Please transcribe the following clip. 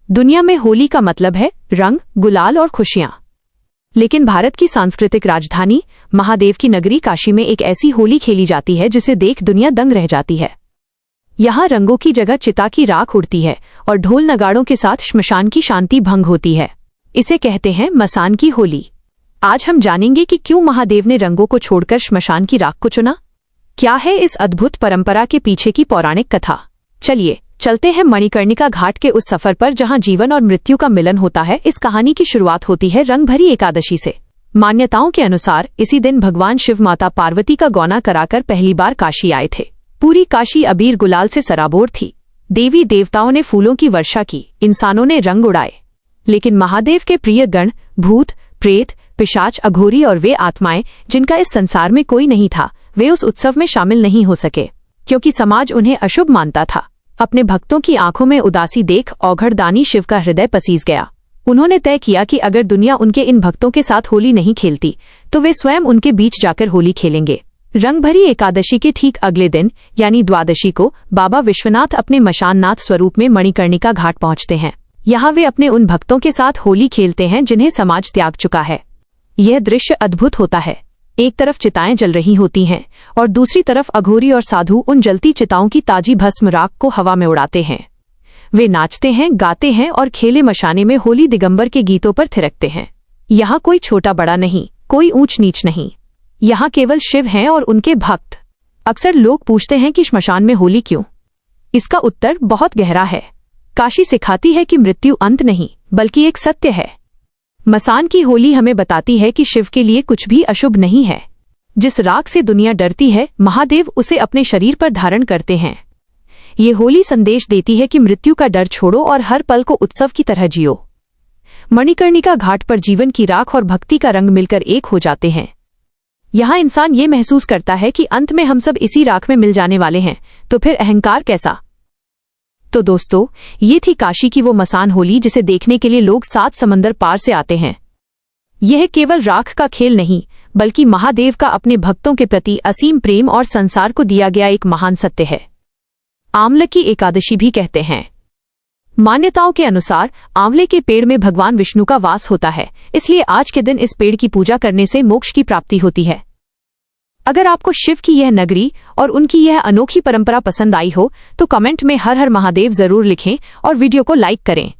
दुनिया में होली का मतलब है रंग, गुलाल और खुशियां। लेकिन भारत की सांस्कृतिक राजधानी महादेव की नगरी काशी में एक ऐसी होली खेली जाती है जिसे देख दुनिया दंग रह जाती है। यहाँ रंगों की जगह चिता की राख उड़ती है और ढोल नगाड़ों के साथ श्मशान की शांति भंग होती है। इसे कहते हैं मसान की होली। आज हम जानेंगे कि क्यों महादेव ने रंगों को छोड़कर श्मशान की राख को चुना। क्या है इस अद्भुत परंपरा के पीछे की पौराणिक कथा। चलिए चलते हैं मणिकर्णिका घाट के उस सफर पर जहां जीवन और मृत्यु का मिलन होता है। इस कहानी की शुरुआत होती है रंग भरी एकादशी से। मान्यताओं के अनुसार इसी दिन भगवान शिव माता पार्वती का गौना कराकर पहली बार काशी आए थे। पूरी काशी अबीर गुलाल से सराबोर थी। देवी देवताओं ने फूलों की वर्षा की, इंसानों ने रंग उड़ाए। लेकिन महादेव के प्रिय गण भूत, प्रेत, पिशाच, अघोरी और वे आत्माएं जिनका इस संसार में कोई नहीं था, वे उस उत्सव में शामिल नहीं हो सके, क्योंकि समाज उन्हें अशुभ मानता था। अपने भक्तों की आंखों में उदासी देख औघड़दानी शिव का हृदय पसीज गया। उन्होंने तय किया कि अगर दुनिया उनके इन भक्तों के साथ होली नहीं खेलती तो वे स्वयं उनके बीच जाकर होली खेलेंगे। रंग भरी एकादशी के ठीक अगले दिन यानी द्वादशी को बाबा विश्वनाथ अपने मशाननाथ स्वरूप में मणिकर्णिका घाट पहुंचते हैं। यहाँ वे अपने उन भक्तों के साथ होली खेलते हैं जिन्हें समाज त्याग चुका है। यह दृश्य अद्भुत होता है। एक तरफ चिताएं जल रही होती हैं और दूसरी तरफ अघोरी और साधु उन जलती चिताओं की ताजी भस्म राख को हवा में उड़ाते हैं। वे नाचते हैं, गाते हैं और खेले मशाने में होली दिगंबर के गीतों पर थिरकते हैं। यहाँ कोई छोटा बड़ा नहीं, कोई ऊंच नीच नहीं। यहाँ केवल शिव हैं और उनके भक्त। अक्सर लोग पूछते हैं कि श्मशान में होली क्यों। इसका उत्तर बहुत गहरा है। काशी सिखाती है कि मृत्यु अंत नहीं बल्कि एक सत्य है। मसान की होली हमें बताती है कि शिव के लिए कुछ भी अशुभ नहीं है। जिस राख से दुनिया डरती है, महादेव उसे अपने शरीर पर धारण करते हैं। ये होली संदेश देती है कि मृत्यु का डर छोड़ो और हर पल को उत्सव की तरह जियो। मणिकर्णिका घाट पर जीवन की राख और भक्ति का रंग मिलकर एक हो जाते हैं। यहाँ इंसान ये महसूस करता है कि अंत में हम सब इसी राख में मिल जाने वाले हैं, तो फिर अहंकार कैसा। तो दोस्तों, ये थी काशी की वो मसान होली जिसे देखने के लिए लोग 7 समंदर पार से आते हैं। यह केवल राख का खेल नहीं बल्कि महादेव का अपने भक्तों के प्रति असीम प्रेम और संसार को दिया गया एक महान सत्य है। आंवले की एकादशी भी कहते हैं। मान्यताओं के अनुसार आंवले के पेड़ में भगवान विष्णु का वास होता है, इसलिए आज के दिन इस पेड़ की पूजा करने से मोक्ष की प्राप्ति होती है। अगर आपको शिव की यह नगरी और उनकी यह अनोखी परंपरा पसंद आई हो तो कमेंट में हर हर महादेव जरूर लिखें और वीडियो को लाइक करें।